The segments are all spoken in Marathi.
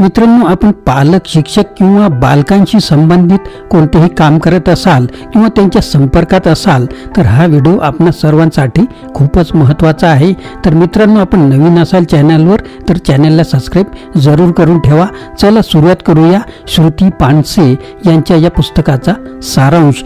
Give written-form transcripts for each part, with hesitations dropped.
मित्रांनो, आपण पालक, शिक्षक किंवा बालकांशी संबंधित कोणतेही काम करत असाल किंवा त्यांच्या संपर्कात असाल तर हा व्हिडिओ आपणा सर्वांसाठी खूपच महत्त्वाचा आहे। तर मित्रांनो, आपण नवीन असाल चॅनलवर तर चॅनलला सबस्क्राइब जरूर करून ठेवा। चला सुरुवात करूया श्रुती पानसे यांच्या या पुस्तकाचा सारांश।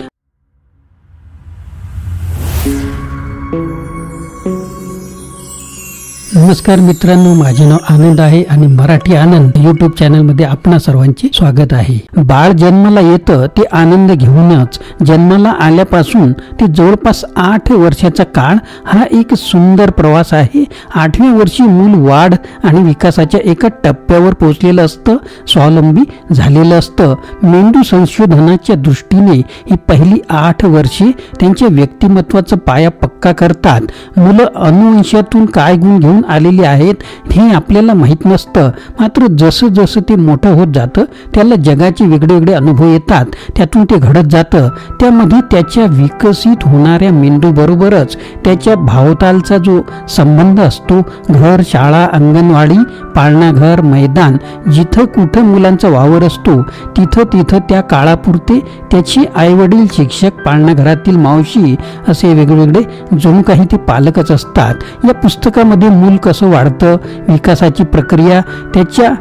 नमस्कार मित्रांनो, माझे नाव आनंद आहे आणि मराठी आनंद यूट्यूब चॅनल मध्ये आपणा सर्वांचे स्वागत आहे। बाळ जन्माला येतं ते आनंद घेऊनच। जन्माला आल्यापासून ते जवळपास 8 वर्षाचा काळ हा एक सुंदर प्रवास आहे। 8व्या वर्षी मूल वाढ आणि विकासाच्या एका टप्प्यावर पोहोचलेलं असतं, स्वावलंबी झालेलं असतं। मेंदू संशोधनाच्या दृष्टीने ही पहिली 8 वर्षे त्यांच्या व्यक्तिमत्वाचा पाया पक्का करतात। मुलं अनुवंशातून काय गुण घेऊन आलेली आहेत हे आपल्याला माहित नसतं, मात्र जसं जसं ते मोठं होत जातं त्याला जगाचे वेगवेगळे अनुभव येतात, त्यातून ते घडत जातं। त्यामध्ये त्याच्या विकसित होणाऱ्या मेंदू बरोबरच त्याच्या भावतालचा जो संबंध असतो, घर, शाळा, अंगणवाडी, पाळणाघर, मैदान, जिथं कुठं मुलांचा वावर असतो तिथं तिथं त्या काळापुरते त्याची आईवडील, शिक्षक, पाळणाघरातील मावशी असे वेगवेगळे जणू काही ते पालकच असतात। या पुस्तकामध्ये मूल कसं वाढतं, विकासाची प्रक्रिया, त्याच्या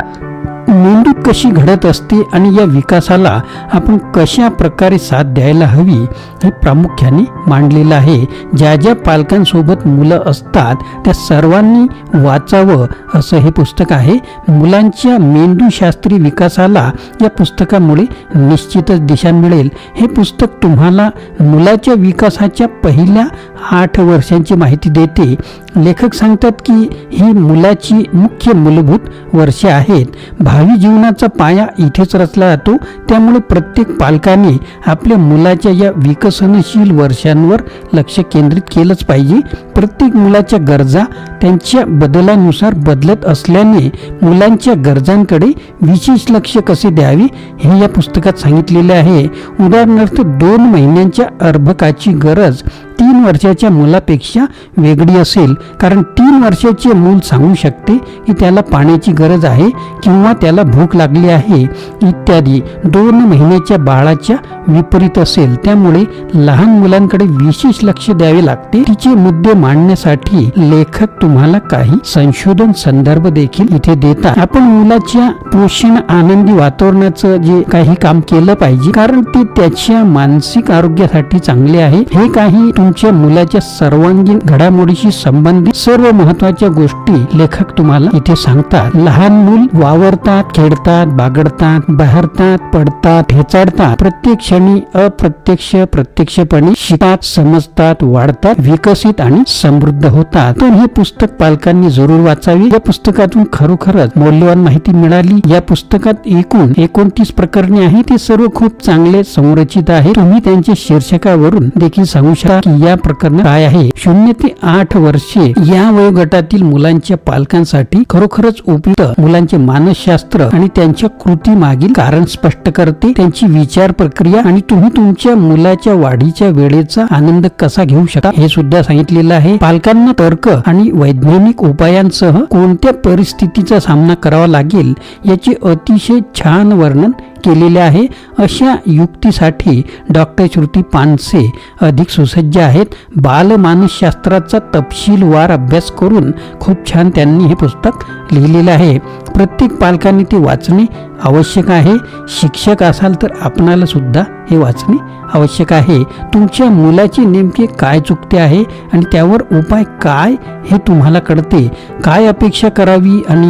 मेंदूत कशी घडत असते आणि या विकासाला आपण कशा प्रकारे साथ द्यायला हवी हे प्रामुख्याने मांडलेलं आहे। ज्या ज्या पालकांसोबत मुलं असतात त्या सर्वांनी वाचावं असं हे पुस्तक आहे। मुलांच्या मेंदूशास्त्रीय विकासाला या पुस्तकामुळे निश्चितच दिशा मिळेल। हे पुस्तक तुम्हाला मुलाच्या विकासाच्या पहिल्या 8 वर्षांची माहिती देते। लेखक सांगतात की ही मुलाची मुख्य मूलभूत वर्षे आहेत। भावी जीवनाचा पाया इथेच रचला जातो, त्यामुळे प्रत्येक पालकाने आपल्या मुलाच्या या विकसनशील वर्षांवर लक्ष केंद्रित केलंच पाहिजे। प्रत्येक मुलाच्या गरजा त्यांच्या बदलानुसार बदलत असल्याने मुलांच्या गरजांकडे विशेष लक्ष कसे द्यावे हे या पुस्तकात सांगितलेले आहे। उदाहरणार्थ 2 महिन्यांच्या अर्भकाची गरज 3 वर्षाच्या मुलापेक्षा वेगळी असेल, कारण 3 वर्षाचे मूल सांगू शकते की त्याला पाण्याची गरज आहे किंवा त्याला भूक लागली आहे इत्यादी। 2 महिन्याच्या बाळाच्या विपरीत असेल, त्यामुळे लहान मुलांकडे विशेष लक्ष द्यावे लागते। तिचे मुद्दे मांडण्यासाठी लेखक तुम्हाला काही संशोधन संदर्भ देखील इथे देतात। आपण मुलाच्या पोषण आनंदी वातावरणाचं जे काही काम केलं पाहिजे, कारण ते त्याच्या मानसिक आरोग्यासाठी चांगले आहे। हे काही तुमच्या मुलाच्या सर्वांगीण घडामोडीशी संबंधित सर्व महत्त्वाच्या गोष्टी लेखक तुम्हाला इथे सांगतात। लहान मूल वावरतात, खेळतात, बागडतात, बहरतात, पडतात, ठेचाडतात, प्रत्येक क्षणी अप्रत्यक्ष प्रत्यक्षपणे शिकतात, समजतात, वाढतात, विकसित आणि समृद्ध होतात। तर हे पुस्तक पालकांनी जरूर वाचावे। या पुस्तकातून खरोखरच मौल्यवान माहिती मिळाली। या पुस्तकात एकूण 29 प्रकरणे आहेत, ते सर्व खूप चांगले संरचित आहे। तुम्ही त्यांच्या शीर्षकावरून देखील सांगू शकता की या प्रकरणात काय आहे। 0 ते 8 वर्षे या वयोगटातील मुलांच्या पालकांसाठी खरोखरच उपयुक्त। मुलांचे मानसशास्त्र आणि त्यांच्या कृती मागील कारण स्पष्ट करते, त्यांची विचार प्रक्रिया आणि तुम्ही तुमच्या मुलाच्या वाढीच्या वेळेचा आनंद कसा घेऊ शकता हे सुद्धा सांगितलेलं आहे। पालकांना तर्क आणि वैज्ञानिक उपायांसह कोणत्या परिस्थितीचा सामना करावा लागेल याचे अतिशय छान वर्णन केलेले आहे। अशा युक्तीसाठी डॉक्टर श्रुती पानसे अधिक सुसज्ज आहेत। बालमानसशास्त्राचा तपशीलवार अभ्यास करून खूप छान त्यांनी हे पुस्तक लिहिलेले आहे। प्रत्येक पालकांनी ते वाचणे आवश्यक आहे। शिक्षक असाल तर आपणाला सुद्धा हे वाचणे आवश्यक आहे। तुमच्या मुलाचे नेमके काय चुकते आहे आणि त्यावर उपाय काय हे तुम्हाला कळते। काय अपेक्षा करावी आणि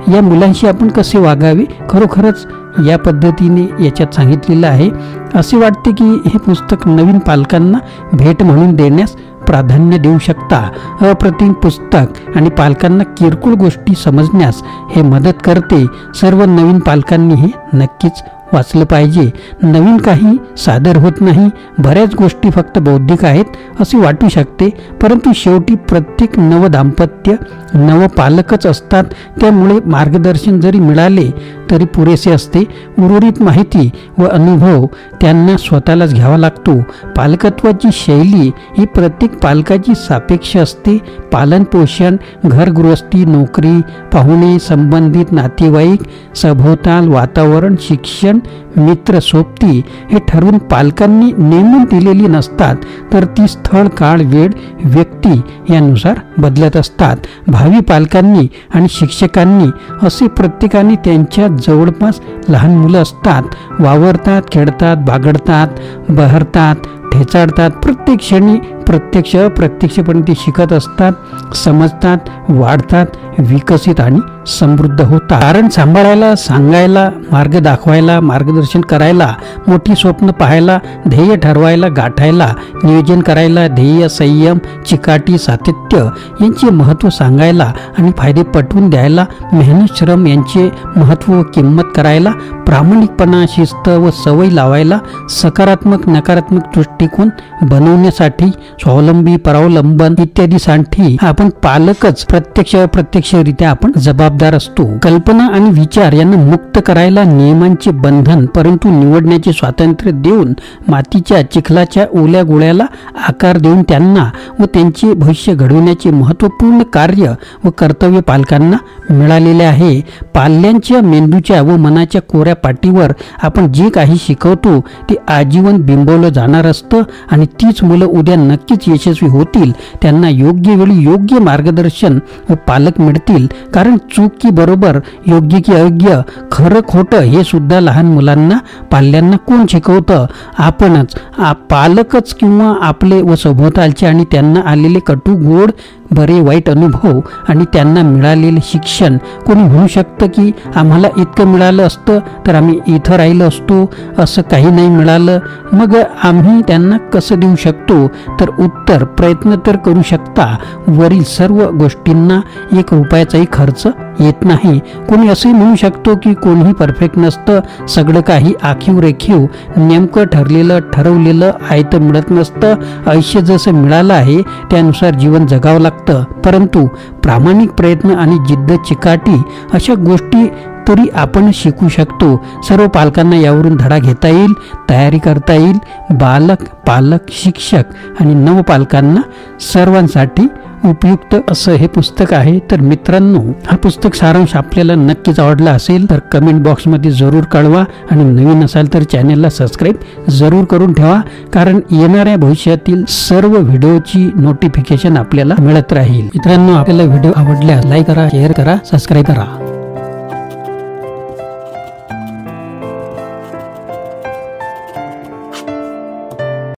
या मुलांशी आपण कसे वागावे, खरोखरच या पद्धतीने याच्यात सांगितलेलं आहे। असे वाटते की हे पुस्तक नवीन पालकांना भेट म्हणून देण्यास प्राधान्य देऊ शकता। अप्रतिम पुस्तक आणि पालकांना किरकोळ गोष्टी समजण्यास हे मदत करते। सर्व नवीन पालकांनी हे नक्कीच वाचलं पाहिजे। नवीन काही सादर होत नाही, बऱ्याच गोष्टी फक्त बौद्धिक आहेत असे वाटू शकते, परंतु शेवटी प्रत्येक नव दाम्पत्य नव पालकच असतात। त्यामुळे मार्गदर्शन जरी मिळाले तरी पुरेसे असते. उर्वरित माहिती व अनुभव त्यांना स्वतःलाच घ्यावा लागतो. पालकत्वाची शैली ही प्रत्येक पालकाची सापेक्ष असते. पालन पोषण, घरगृहस्थी, नोकरी, पाहुणे, संबंधित नातेवाईक, सभोवताल वातावरण, शिक्षण, मित्र, सोबती हे ठरवून पालकांनी नेमून दिलेली नसतात, तर ती स्थळ, काळ, वेळ, व्यक्ती यानुसार बदलत असतात. भावी पालकांनी आणि शिक्षकांनी असे प्रत्येकाने त्यांच्या जवळपास लहान मुलं असतात. वावरतात, खेळतात, बागडतात, बहरतात, ठेचाडतात. प्रत्येक क्षणी प्रत्यक्ष अप्रत्यक्षपणे ते शिकत असतात, समजतात, वाढतात, विकसित आणि समृद्ध होतात. कारण सांभाळायला, सांगायला, मार्ग दाखवायला, मार्गदर्शन करायला, मोठी स्वप्न पाहायला, ध्येय ठरवायला, गाठायला, नियोजन करायला, ध्येय, संयम, चिकाटी, सातत्य यांचे महत्त्व सांगायला आणि फायदे पटवून द्यायला, मेहनत, श्रम यांचे महत्त्व व किंमत करायला, प्रामाणिकपणा, शिस्त व सवय लावायला, सकारात्मक नकारात्मक दृष्टिकोन बनवण्यासाठी, स्वावलंबी, परावलंबन इत्यादीसाठी आपण पालकच प्रत्यक्ष अप्रत्यक्षरित्या आपण जबाबदार असतो. कल्पना आणि विचार यांना मुक्त करायला नियमांचे बंधन परंतु निवडण्याचे स्वातंत्र्य देऊन, मातीच्या चिखलाच्या ओल्या गोळ्याला आकार देऊन त्यांना व त्यांचे भविष्य घडवण्याचे महत्त्वपूर्ण कार्य व कर्तव्य पालकांना मिळालेले आहे. पाल्यांच्या मेंदूच्या व मनाच्या कोऱ्या पाटीवर आपण जे काही शिकवतो ते आजीवन बिंबवलं जाणार असतं आणि तीच मुलं उद्या नक्कीच यशस्वी होतील. त्यांना योग्य वेळी योग्य मार्गदर्शन व पालक मिळतील. कारण चूक की बरोबर, योग्य की अयोग्य, खरं खोटं हे सुद्धा लहान मुलांना पाल्यांना कोण शिकवतं? आपणच. पालकच. किंवा आपले व सभोवतालचे आणि त्यांना आलेले कटू, गोड, बरे वाईट अनुभव आणि त्यांना मिळालेले शिक्षण. कोणी म्हणू शकतं की आम्हाला इतकं मिळालं असतं तर आम्ही इथं राहिलो असतो, असं काही नाही मिळालं, मग आम्ही त्यांना कसं देऊ शकतो? तर उत्तर, प्रयत्न तर करू शकता. वरील सर्व गोष्टींना 1 रुपयाचाही खर्च येत नाही. कोणी असंही म्हणू शकतो की कोणीही परफेक्ट नसतं, सगळं काही आखीव रेखीव, नेमकं ठरलेलं ठरवलेलं आयतं मिळत नसतं. आयुष्य जसं मिळालं आहे त्यानुसार जीवन जगावं लागतं. परंतु प्रामाणिक प्रयत्न आणि जिद्द, चिकाटी अशा गोष्टी तरी आपण शिकू शकतो. सर्व पालकांना यावरून धडा घेता येईल, तयारी करता येईल. बालक, पालक, शिक्षक आणि नवपालकांना सर्वांसाठी उपयुक्त असं हे पुस्तक आहे. तर मित्रांनो, हा पुस्तक सारांश आपल्याला नक्कीच आवडला असेल तर कमेंट बॉक्समध्ये जरूर कळवा आणि नवीन असाल तर चॅनलला सबस्क्राईब जरूर करून ठेवा. कारण येणाऱ्या भविष्यातील सर्व व्हिडिओची नोटिफिकेशन आपल्याला मिळत राहील. मित्रांनो, आपल्याला व्हिडिओ आवडल्यास लाईक करा, शेअर करा, सबस्क्राईब करा.